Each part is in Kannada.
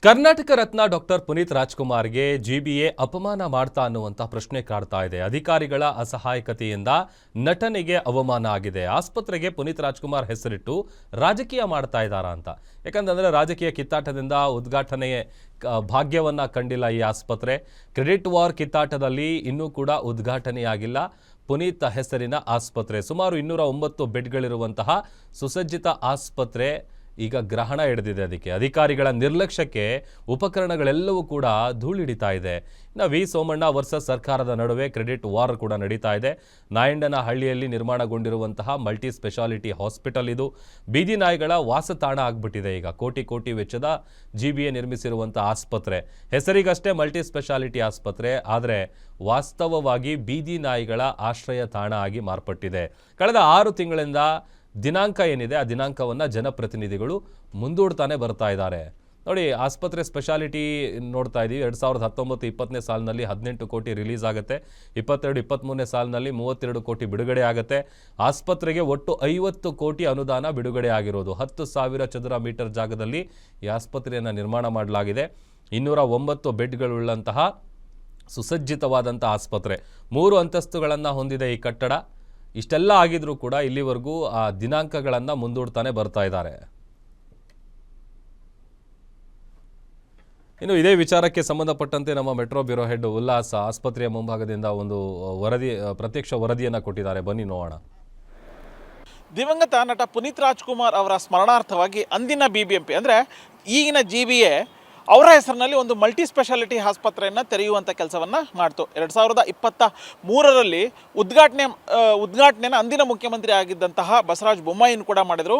ಕರ್ನಾಟಕ ರತ್ನ ಡಾಕ್ಟರ್ ಪುನೀತ್ ರಾಜ್ಕುಮಾರ್ಗೆ ಜಿಬಿಎ ಅಪಮಾನ ಮಾಡ್ತಾ ಅನ್ನುವಂಥ ಪ್ರಶ್ನೆ ಕಾಡ್ತಾ ಇದೆ. ಅಧಿಕಾರಿಗಳ ಅಸಹಾಯಕತೆಯಿಂದ ನಟನೆಗೆ ಅವಮಾನ ಆಗಿದೆ. ಆಸ್ಪತ್ರೆಗೆ ಪುನೀತ್ ರಾಜ್ಕುಮಾರ್ ಹೆಸರಿಟ್ಟು ರಾಜಕೀಯ ಮಾಡ್ತಾ ಇದ್ದಾರಾ ಅಂತ. ಯಾಕಂತಂದ್ರೆ ರಾಜಕೀಯ ಕಿತ್ತಾಟದಿಂದ ಉದ್ಘಾಟನೆ ಭಾಗ್ಯವನ್ನ ಕಂಡಿಲ್ಲ ಈ ಆಸ್ಪತ್ರೆ. ಕ್ರೆಡಿಟ್ ವಾರ್ ಕಿತ್ತಾಟದಲ್ಲಿ ಇನ್ನೂ ಕೂಡ ಉದ್ಘಾಟನೆಯಾಗಿಲ್ಲ ಪುನೀತ್ ಹೆಸರಿನ ಆಸ್ಪತ್ರೆ. ಸುಮಾರು 209 ಬೆಡ್ಗಳಿರುವಂತಹ ಸುಸಜ್ಜಿತ ಆಸ್ಪತ್ರೆ ಈಗ ಗ್ರಹಣ ಹಿಡಿದಿದೆ. ಅದಕ್ಕೆ ಅಧಿಕಾರಿಗಳ ನಿರ್ಲಕ್ಷ್ಯಕ್ಕೆ ಉಪಕರಣಗಳೆಲ್ಲವೂ ಕೂಡ ಧೂಳಿಡಿತಾ ಇದೆ. ಇನ್ನು ವಿ ಸೋಮಣ್ಣ ವರ್ಸಸ್ ಸರ್ಕಾರದ ನಡುವೆ ಕ್ರೆಡಿಟ್ ವಾರ್ ಕೂಡ ನಡೀತಾ ಇದೆ. ನಾಯಂಡನಹಳ್ಳಿಯಲ್ಲಿ ನಿರ್ಮಾಣಗೊಂಡಿರುವಂತಹ ಮಲ್ಟಿ ಸ್ಪೆಷಾಲಿಟಿ ಹಾಸ್ಪಿಟಲ್ ಇದು ಬೀದಿ ನಾಯಿಗಳ ವಾಸತಾಣ ಆಗ್ಬಿಟ್ಟಿದೆ. ಈಗ ಕೋಟಿ ವೆಚ್ಚದ ಜಿಬಿಎ ನಿರ್ಮಿಸಿರುವಂಥ ಆಸ್ಪತ್ರೆ ಹೆಸರಿಗಷ್ಟೇ ಮಲ್ಟಿ ಸ್ಪೆಷಾಲಿಟಿ ಆಸ್ಪತ್ರೆ, ಆದರೆ ವಾಸ್ತವವಾಗಿ ಬೀದಿ ನಾಯಿಗಳ ಆಶ್ರಯ ತಾಣ ಆಗಿ ಮಾರ್ಪಟ್ಟಿದೆ. ಕಳೆದ 6 ತಿಂಗಳಿಂದ ದಿನಾಂಕ ಏನಿದೆ ಆ ದಿನಾಂಕವನ್ನು ಜನಪ್ರತಿನಿಧಿಗಳು ಮುಂದೂಡ್ತಾನೆ ಬರ್ತಾ ಇದ್ದಾರೆ. ನೋಡಿ, ಆಸ್ಪತ್ರೆ ಸ್ಪೆಷಾಲಿಟಿ ನೋಡ್ತಾ ಇದ್ದೀವಿ. 2019-20 ಸಾಲಿನಲ್ಲಿ 18 ಕೋಟಿ ರಿಲೀಸ್ ಆಗುತ್ತೆ. 22-23 ಸಾಲಿನಲ್ಲಿ 32 ಕೋಟಿ ಬಿಡುಗಡೆ ಆಗುತ್ತೆ. ಆಸ್ಪತ್ರೆಗೆ ಒಟ್ಟು 50 ಕೋಟಿ ಅನುದಾನ ಬಿಡುಗಡೆ ಆಗಿರೋದು. 10,000 ಚದರ ಮೀಟರ್ ಜಾಗದಲ್ಲಿ ಈ ಆಸ್ಪತ್ರೆಯನ್ನು ನಿರ್ಮಾಣ ಮಾಡಲಾಗಿದೆ. 209 ಬೆಡ್ಗಳುಳ್ಳಂತಹ ಸುಸಜ್ಜಿತವಾದಂಥ ಆಸ್ಪತ್ರೆ, 3 ಅಂತಸ್ತುಗಳನ್ನು ಹೊಂದಿದೆ ಈ ಕಟ್ಟಡ. ಇಷ್ಟೆಲ್ಲ ಆಗಿದ್ರೂ ಕೂಡ ಇಲ್ಲಿವರೆಗೂ ಆ ದಿನಾಂಕಗಳನ್ನು ಮುಂದೂಡ್ತಾನೆ ಬರ್ತಾ ಇದ್ದಾರೆ. ಇನ್ನು ಇದೇ ವಿಚಾರಕ್ಕೆ ಸಂಬಂಧಪಟ್ಟಂತೆ ನಮ್ಮ ಮೆಟ್ರೋ ಬ್ಯೂರೋ ಹೆಡ್ ಉಲ್ಲಾಸ್ ಆಸ್ಪತ್ರೆಯ ಮುಂಭಾಗದಿಂದ ಒಂದು ಪ್ರತ್ಯಕ್ಷ ವರದಿಯನ್ನು ಕೊಟ್ಟಿದ್ದಾರೆ. ಬನ್ನಿ ನೋಡೋಣ. ದಿವಂಗತ ನಟ ಪುನೀತ್ ರಾಜ್ಕುಮಾರ್ ಅವರ ಸ್ಮರಣಾರ್ಥವಾಗಿ ಅಂದಿನ BBMP ಅಂದರೆ ಈಗಿನ GBA ಅವರ ಹೆಸರಿನಲ್ಲಿ ಒಂದು ಮಲ್ಟಿ ಸ್ಪೆಷಾಲಿಟಿ ಆಸ್ಪತ್ರೆಯನ್ನು ತೆರೆಯುವಂಥ ಕೆಲಸವನ್ನು ಮಾಡ್ತು. 2023ರಲ್ಲಿ ಉದ್ಘಾಟನೆಯನ್ನು ಅಂದಿನ ಮುಖ್ಯಮಂತ್ರಿ ಆಗಿದ್ದಂತಹ ಬಸವರಾಜ ಬೊಮ್ಮಾಯಿಯನ್ನು ಕೂಡ ಮಾಡಿದರು.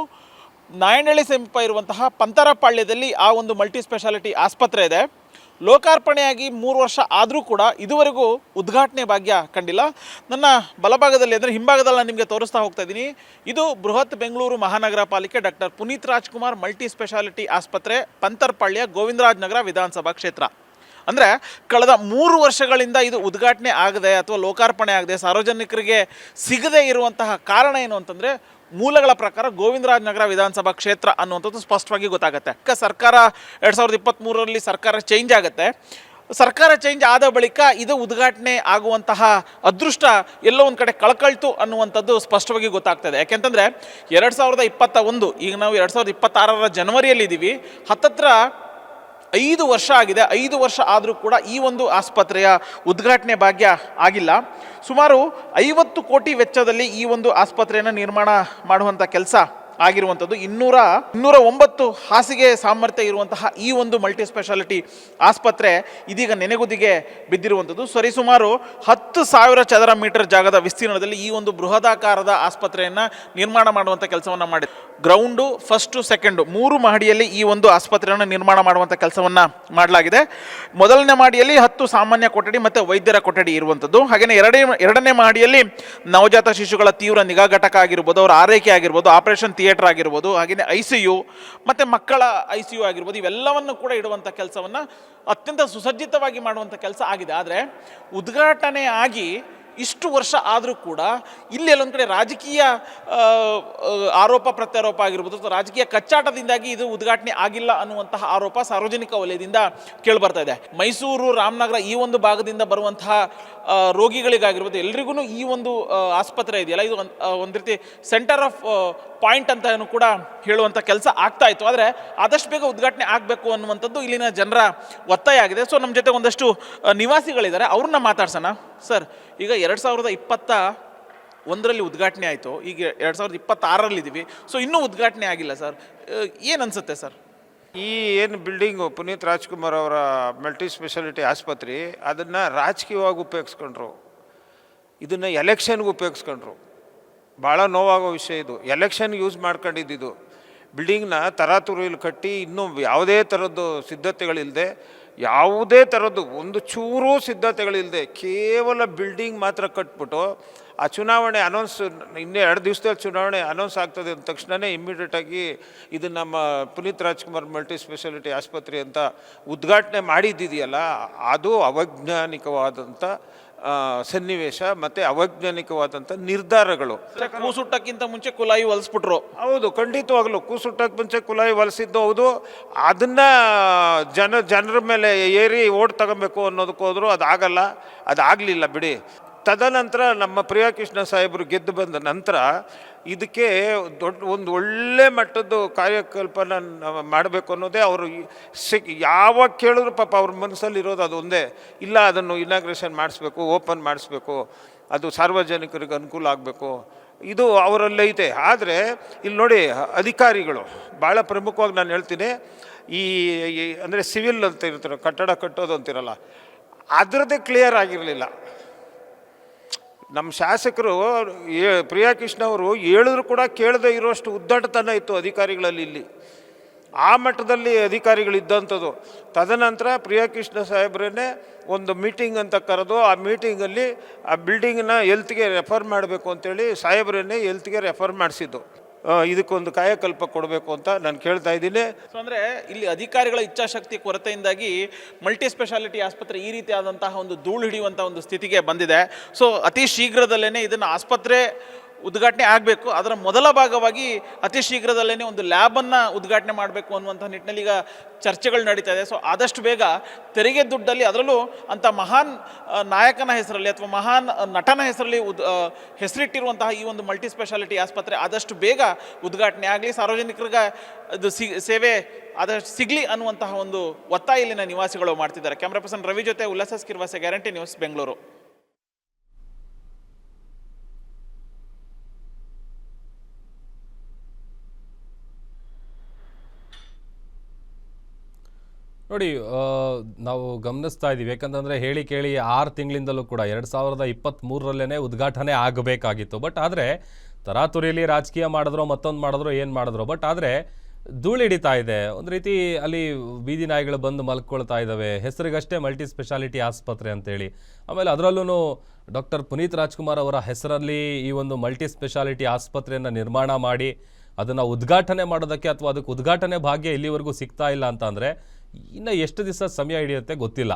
ನಾಯಂಡಹಳ್ಳಿ ಸಮೀಪ ಇರುವಂತಹ ಪಂತರಪಾಳ್ಯದಲ್ಲಿ ಆ ಒಂದು ಮಲ್ಟಿ ಸ್ಪೆಷಾಲಿಟಿ ಆಸ್ಪತ್ರೆ ಇದೆ. ಲೋಕಾರ್ಪಣೆಯಾಗಿ 3 ವರ್ಷ ಆದರೂ ಕೂಡ ಇದುವರೆಗೂ ಉದ್ಘಾಟನೆ ಭಾಗ್ಯ ಕಂಡಿಲ್ಲ. ನನ್ನ ಬಲಭಾಗದಲ್ಲಿ ಅಂದರೆ ಹಿಂಭಾಗದಲ್ಲಿ ನಾನು ನಿಮಗೆ ತೋರಿಸ್ತಾ ಹೋಗ್ತಾ ಇದ್ದೀನಿ. ಇದು ಬೃಹತ್ ಬೆಂಗಳೂರು ಮಹಾನಗರ ಪಾಲಿಕೆ doctor Puneeth Rajkumar multi speciality ಆಸ್ಪತ್ರೆ, ಪಂತರಪಾಳ್ಯ, ಗೋವಿಂದರಾಜನಗರ ವಿಧಾನಸಭಾ ಕ್ಷೇತ್ರ. ಅಂದರೆ ಕಳೆದ 3 ವರ್ಷಗಳಿಂದ ಇದು ಉದ್ಘಾಟನೆ ಆಗದೆ ಅಥವಾ ಲೋಕಾರ್ಪಣೆ ಆಗದೆ ಸಾರ್ವಜನಿಕರಿಗೆ ಸಿಗದೇ ಇರುವಂತಹ ಕಾರಣ ಏನು ಅಂತಂದರೆ, ಮೂಲಗಳ ಪ್ರಕಾರ ಗೋವಿಂದರಾಜನಗರ ವಿಧಾನಸಭಾ ಕ್ಷೇತ್ರ ಅನ್ನುವಂಥದ್ದು ಸ್ಪಷ್ಟವಾಗಿ ಗೊತ್ತಾಗುತ್ತೆ. ಸರ್ಕಾರ 2023ರಲ್ಲಿ ಸರ್ಕಾರ ಚೇಂಜ್ ಆಗುತ್ತೆ. ಸರ್ಕಾರ ಚೇಂಜ್ ಆದ ಬಳಿಕ ಇದು ಉದ್ಘಾಟನೆ ಆಗುವಂತಹ ಅದೃಷ್ಟ ಎಲ್ಲೋ ಒಂದು ಕಡೆ ಕಳ್ಕೊಳ್ತು ಅನ್ನುವಂಥದ್ದು ಸ್ಪಷ್ಟವಾಗಿ ಗೊತ್ತಾಗ್ತದೆ. ಯಾಕೆಂತಂದರೆ 2021, ಈಗ ನಾವು 2026ರ ಜನವರಿಯಲ್ಲಿದ್ದೀವಿ. ಹತ್ತತ್ರ 5 ವರ್ಷ ಆಗಿದೆ. 5 ವರ್ಷ ಆದರೂ ಕೂಡ ಈ ಒಂದು ಆಸ್ಪತ್ರೆಯ ಉದ್ಘಾಟನೆ ಭಾಗ್ಯ ಆಗಿಲ್ಲ. ಸುಮಾರು 50 ಕೋಟಿ ವೆಚ್ಚದಲ್ಲಿ ಈ ಒಂದು ಆಸ್ಪತ್ರೆಯನ್ನು ನಿರ್ಮಾಣ ಮಾಡುವಂಥ ಕೆಲಸ ಆಗಿರುವಂಥದ್ದು. 209 ಹಾಸಿಗೆ ಸಾಮರ್ಥ್ಯ ಇರುವಂತಹ ಈ ಒಂದು ಮಲ್ಟಿ ಸ್ಪೆಷಾಲಿಟಿ ಆಸ್ಪತ್ರೆ ಇದೀಗ ನೆನೆಗುದಿಗೆ ಬಿದ್ದಿರುವಂಥದ್ದು. ಸರಿಸುಮಾರು 10,000 ಚದರ ಮೀಟರ್ ಜಾಗದ ವಿಸ್ತೀರ್ಣದಲ್ಲಿ ಈ ಒಂದು ಬೃಹದಾಕಾರದ ಆಸ್ಪತ್ರೆಯನ್ನು ನಿರ್ಮಾಣ ಮಾಡುವಂಥ ಕೆಲಸವನ್ನು ಮಾಡಿದೆ. ಗ್ರೌಂಡು, ಫಸ್ಟು, ಸೆಕೆಂಡು 3 ಮಹಡಿಯಲ್ಲಿ ಈ ಒಂದು ಆಸ್ಪತ್ರೆಯನ್ನು ನಿರ್ಮಾಣ ಮಾಡುವಂಥ ಕೆಲಸವನ್ನು ಮಾಡಲಾಗಿದೆ. ಮೊದಲನೇ ಮಹಡಿಯಲ್ಲಿ 10 ಸಾಮಾನ್ಯ ಕೊಠಡಿ ಮತ್ತು ವೈದ್ಯರ ಕೊಠಡಿ ಇರುವಂಥದ್ದು. ಹಾಗೆಯೇ ಎರಡನೇ ಮಹಡಿಯಲ್ಲಿ ನವಜಾತ ಶಿಶುಗಳ ತೀವ್ರ ನಿಗಾ ಘಟಕ ಆಗಿರ್ಬೋದು, ಅವರ ಆರೈಕೆ ಆಗಿರ್ಬೋದು, ಆಪರೇಷನ್ ಥಿಯೇಟರ್ ಆಗಿರ್ಬೋದು, ಹಾಗೆಯೇ ICU ಮತ್ತು ಮಕ್ಕಳ ICU ಆಗಿರ್ಬೋದು, ಇವೆಲ್ಲವನ್ನು ಕೂಡ ಇಡುವಂಥ ಕೆಲಸವನ್ನು ಅತ್ಯಂತ ಸುಸಜ್ಜಿತವಾಗಿ ಮಾಡುವಂಥ ಕೆಲಸ ಆಗಿದೆ. ಆದರೆ ಉದ್ಘಾಟನೆ ಆಗಿ ಇಷ್ಟು ವರ್ಷ ಆದರೂ ಕೂಡ ಇಲ್ಲಿ ಎಲ್ಲೊಂದು ಕಡೆ ರಾಜಕೀಯ ಆರೋಪ ಪ್ರತ್ಯಾರೋಪ ಆಗಿರ್ಬೋದು, ರಾಜಕೀಯ ಕಚ್ಚಾಟದಿಂದಾಗಿ ಇದು ಉದ್ಘಾಟನೆ ಆಗಿಲ್ಲ ಅನ್ನುವಂತಹ ಆರೋಪ ಸಾರ್ವಜನಿಕ ವಲಯದಿಂದ ಕೇಳಿಬರ್ತಾ ಇದೆ. ಮೈಸೂರು, ರಾಮನಗರ ಈ ಒಂದು ಭಾಗದಿಂದ ಬರುವಂತಹ ರೋಗಿಗಳಿಗಾಗಿರ್ಬೋದು ಎಲ್ರಿಗೂ ಈ ಒಂದು ಆಸ್ಪತ್ರೆ ಇದೆಯಲ್ಲ, ಇದು ಒಂದು ರೀತಿ ಸೆಂಟರ್ ಆಫ್ ಪಾಯಿಂಟ್ ಅಂತ ಕೂಡ ಹೇಳುವಂಥ ಕೆಲಸ ಆಗ್ತಾ ಇತ್ತು. ಆದರೆ ಆದಷ್ಟು ಬೇಗ ಉದ್ಘಾಟನೆ ಆಗಬೇಕು ಅನ್ನುವಂಥದ್ದು ಇಲ್ಲಿನ ಜನರ ಒತ್ತಾಯ ಆಗಿದೆ. ಸೊ ನಮ್ಮ ಜೊತೆ ಒಂದಷ್ಟು ನಿವಾಸಿಗಳಿದ್ದಾರೆ, ಅವ್ರನ್ನ ಮಾತಾಡ್ಸೋಣ. ಸರ್, ಈಗ 2021ರಲ್ಲಿ ಉದ್ಘಾಟನೆ ಆಯಿತು, ಈಗ 2026ರಲ್ಲಿದ್ದೀವಿ. ಸೊ ಇನ್ನೂ ಉದ್ಘಾಟನೆ ಆಗಿಲ್ಲ ಸರ್, ಏನು ಅನಿಸುತ್ತೆ ಸರ್? ಈ ಏನು ಬಿಲ್ಡಿಂಗು ಪುನೀತ್ ರಾಜ್ಕುಮಾರ್ ಅವರ ಮಲ್ಟಿ ಸ್ಪೆಷಾಲಿಟಿ ಆಸ್ಪತ್ರೆ, ಅದನ್ನು ರಾಜಕೀಯವಾಗಿ ಉಪಯೋಗಿಸ್ಕೊಂಡ್ರು, ಇದನ್ನು ಎಲೆಕ್ಷನ್ಗೆ ಉಪಯೋಗಿಸ್ಕೊಂಡ್ರು. ಭಾಳ ನೋವಾಗೋ ವಿಷಯ ಇದು. ಎಲೆಕ್ಷನ್ಗೆ ಯೂಸ್ ಮಾಡ್ಕೊಂಡಿದ್ದು ಬಿಲ್ಡಿಂಗ್ನ ತರಾತುರಿಯಲ್ಲಿ ಕಟ್ಟಿ ಇನ್ನೂ ಯಾವುದೇ ಥರದ್ದು ಸಿದ್ಧತೆಗಳಿಲ್ಲದೆ, ಯಾವುದೇ ಥರದ್ದು ಒಂದು ಚೂರೂ ಸಿದ್ಧತೆಗಳಿಲ್ಲದೆ ಕೇವಲ ಬಿಲ್ಡಿಂಗ್ ಮಾತ್ರ ಕಟ್ಬಿಟ್ಟು ಆ ಚುನಾವಣೆ ಅನೌನ್ಸ್, ಇನ್ನೂ 2 ದಿವಸದಲ್ಲಿ ಚುನಾವಣೆ ಅನೌನ್ಸ್ ಆಗ್ತದೆ ಅಂದ ತಕ್ಷಣವೇ ಇಮ್ಮಿಡಿಯೇಟಾಗಿ ಇದು ನಮ್ಮ ಪುನೀತ್ ರಾಜ್ಕುಮಾರ್ ಮಲ್ಟಿ ಸ್ಪೆಷಾಲಿಟಿ ಆಸ್ಪತ್ರೆ ಅಂತ ಉದ್ಘಾಟನೆ ಮಾಡಿದ್ದಿದೆಯಲ್ಲ, ಅದು ಅವೈಜ್ಞಾನಿಕವಾದಂಥ ಸನ್ನಿವೇಶ ಮತ್ತು ಅವೈಜ್ಞಾನಿಕವಾದಂಥ ನಿರ್ಧಾರಗಳು. ಕೂಸುಟ್ಟಕ್ಕಿಂತ ಮುಂಚೆ ಕುಲಾಯಿ ಹೊಲಿಸ್ಬಿಟ್ರು. ಹೌದು, ಖಂಡಿತವಾಗ್ಲು ಕೂಸುಟ್ಟಕ್ಕೆ ಮುಂಚೆ ಕುಲಾಯಿ ಹೊಲಿಸಿದ್ದು ಹೌದು. ಅದನ್ನು ಜನರ ಮೇಲೆ ಏರಿ ಓಟ್ ತಗೊಬೇಕು ಅನ್ನೋದಕ್ಕೆ ಹೋದ್ರು, ಅದಾಗಲ್ಲ, ಅದಾಗಲಿಲ್ಲ ಬಿಡಿ. ತದನಂತರ ನಮ್ಮ ಪ್ರಿಯಕೃಷ್ಣ ಸಾಹೇಬರು ಗೆದ್ದು ಬಂದ ನಂತರ ಇದಕ್ಕೆ ಒಂದು ಒಳ್ಳೆ ಮಟ್ಟದ್ದು ಕಾರ್ಯಕಲ್ಪನೆ ಮಾಡಬೇಕು ಅನ್ನೋದೇ ಅವರು ಯಾವಾಗ ಕೇಳಿದ್ರು ಪಾಪ ಅವ್ರ ಮನಸ್ಸಲ್ಲಿ ಇರೋದು ಅದು ಒಂದೇ, ಇಲ್ಲ ಅದನ್ನು ಇನಾಗ್ರೇಷನ್ ಮಾಡಿಸ್ಬೇಕು, ಓಪನ್ ಮಾಡಿಸ್ಬೇಕು, ಅದು ಸಾರ್ವಜನಿಕರಿಗೆ ಅನುಕೂಲ ಆಗಬೇಕು, ಇದು ಅವರಲ್ಲೈತೆ. ಆದರೆ ಇಲ್ಲಿ ನೋಡಿ, ಅಧಿಕಾರಿಗಳು ಭಾಳ ಪ್ರಮುಖವಾಗಿ ನಾನು ಹೇಳ್ತೀನಿ, ಅಂದರೆ ಸಿವಿಲ್ ಅಂತ ಇರ್ತಾರೆ, ಕಟ್ಟಡ ಕಟ್ಟೋದು ಅಂತಿರಲ್ಲ, ಅದರದ್ದೇ ಕ್ಲಿಯರ್ ಆಗಿರಲಿಲ್ಲ. ನಮ್ಮ ಶಾಸಕರು ಪ್ರಿಯಕೃಷ್ಣ ಅವರು ಹೇಳಿದ್ರು ಕೂಡ ಕೇಳದೆ ಇರೋಷ್ಟು ಉದ್ದಟತನ ಇತ್ತು ಅಧಿಕಾರಿಗಳಲ್ಲಿ ಇಲ್ಲಿ. ಆ ಮಟ್ಟದಲ್ಲಿ ಅಧಿಕಾರಿಗಳಿದ್ದಂಥದ್ದು. ತದನಂತರ ಪ್ರಿಯಕೃಷ್ಣ ಸಾಹೇಬ್ರನ್ನೇ ಒಂದು ಮೀಟಿಂಗ್ ಅಂತ ಕರೆದು, ಆ ಮೀಟಿಂಗಲ್ಲಿ ಆ ಬಿಲ್ಡಿಂಗನ್ನ ಹೆಲ್ತ್ಗೆ ರೆಫರ್ ಮಾಡಬೇಕು ಅಂತೇಳಿ ಸಾಹೇಬ್ರನ್ನೇ ಹೆಲ್ತ್ಗೆ ರೆಫರ್ ಮಾಡಿಸಿದ್ದು. ಇದಕ್ಕೊಂದು ಕಾಯಕಲ್ಪ ಕೊಡಬೇಕು ಅಂತ ನಾನು ಕೇಳ್ತಾ ಇದ್ದೀನಿ. ಸೊ ಅಂದರೆ ಇಲ್ಲಿ ಅಧಿಕಾರಿಗಳ ಇಚ್ಛಾಶಕ್ತಿ ಕೊರತೆಯಿಂದಾಗಿ ಮಲ್ಟಿ ಸ್ಪೆಷಾಲಿಟಿ ಆಸ್ಪತ್ರೆ ಈ ರೀತಿಯಾದಂತಹ ಒಂದು ಧೂಳು ಹಿಡಿಯುವಂಥ ಒಂದು ಸ್ಥಿತಿಗೆ ಬಂದಿದೆ. ಸೊ ಅತಿ ಶೀಘ್ರದಲ್ಲೇ ಇದನ್ನು ಆಸ್ಪತ್ರೆ ಉದ್ಘಾಟನೆ ಆಗಬೇಕು. ಅದರ ಮೊದಲ ಭಾಗವಾಗಿ ಅತಿ ಶೀಘ್ರದಲ್ಲೇ ಒಂದು ಲ್ಯಾಬನ್ನು ಉದ್ಘಾಟನೆ ಮಾಡಬೇಕು ಅನ್ನುವಂಥ ನಿಟ್ಟಿನಲ್ಲಿ ಈಗ ಚರ್ಚೆಗಳು ನಡೀತಾ ಇದೆ. ಸೊ ಆದಷ್ಟು ಬೇಗ ತೆರಿಗೆ ದುಡ್ಡಲ್ಲಿ, ಅದರಲ್ಲೂ ಅಂಥ ಮಹಾನ್ ನಾಯಕನ ಹೆಸರಲ್ಲಿ ಅಥವಾ ಮಹಾನ್ ನಟನ ಹೆಸರಲ್ಲಿ ಹೆಸರಿಟ್ಟಿರುವಂತಹ ಈ ಒಂದು ಮಲ್ಟಿ ಸ್ಪೆಷಾಲಿಟಿ ಆಸ್ಪತ್ರೆ ಆದಷ್ಟು ಬೇಗ ಉದ್ಘಾಟನೆ ಆಗಲಿ, ಸಾರ್ವಜನಿಕರಿಗೆ ಅದು ಸೇವೆ ಆದಷ್ಟು ಸಿಗಲಿ ಅನ್ನುವಂತಹ ಒಂದು ಒತ್ತಾಯ ಇಲ್ಲಿನ ನಿವಾಸಿಗಳು ಮಾಡ್ತಿದ್ದಾರೆ. ಕ್ಯಾಮ್ರಾ ಪರ್ಸನ್ ರವಿ ಜೊತೆ ಉಲ್ಲಾಸ ಸ್ಕಿರ್ವಾಸೆ, ಗ್ಯಾರಂಟಿ ನ್ಯೂಸ್, ಬೆಂಗಳೂರು. ನೋಡಿ, ನಾವು ಗಮನಿಸ್ತಾ ಇದ್ದೀವಿ. ಯಾಕಂತಂದರೆ ಹೇಳಿ ಕೇಳಿ 6 ತಿಂಗಳಿಂದಲೂ ಕೂಡ 2023ರಲ್ಲೇ ಉದ್ಘಾಟನೆ ಆಗಬೇಕಾಗಿತ್ತು. ಬಟ್ ಆದರೆ ತರಾತುರಿಯಲ್ಲಿ ರಾಜಕೀಯ ಮಾಡಿದ್ರೋ ಮತ್ತೊಂದು ಮಾಡಿದ್ರೋ ಏನು ಮಾಡಿದ್ರೋ, ಬಟ್ ಆದರೆ ಧೂಳು ಹಿಡಿತಾ ಇದೆ. ಒಂದು ರೀತಿ ಅಲ್ಲಿ ಬೀದಿ ನಾಯಿಗಳು ಬಂದು ಮಲ್ಕೊಳ್ತಾ ಇದ್ದಾವೆ, ಹೆಸರಿಗಷ್ಟೇ ಮಲ್ಟಿ ಸ್ಪೆಷಾಲಿಟಿ ಆಸ್ಪತ್ರೆ ಅಂತೇಳಿ. ಆಮೇಲೆ ಅದರಲ್ಲೂ ಡಾಕ್ಟರ್ ಪುನೀತ್ ರಾಜ್ಕುಮಾರ್ ಅವರ ಹೆಸರಲ್ಲಿ ಈ ಒಂದು ಮಲ್ಟಿ ಸ್ಪೆಷಾಲಿಟಿ ಆಸ್ಪತ್ರೆಯನ್ನು ನಿರ್ಮಾಣ ಮಾಡಿ ಅದನ್ನು ಉದ್ಘಾಟನೆ ಮಾಡೋದಕ್ಕೆ ಅಥವಾ ಅದಕ್ಕೆ ಉದ್ಘಾಟನೆ ಭಾಗ್ಯ ಇಲ್ಲಿವರೆಗೂ ಸಿಗ್ತಾ ಇಲ್ಲ ಅಂತ ಅಂದರೆ ಇನ್ನು ಎಷ್ಟು ದಿವಸ ಸಮಯ ಹಿಡಿಯುತ್ತೆ ಗೊತ್ತಿಲ್ಲ.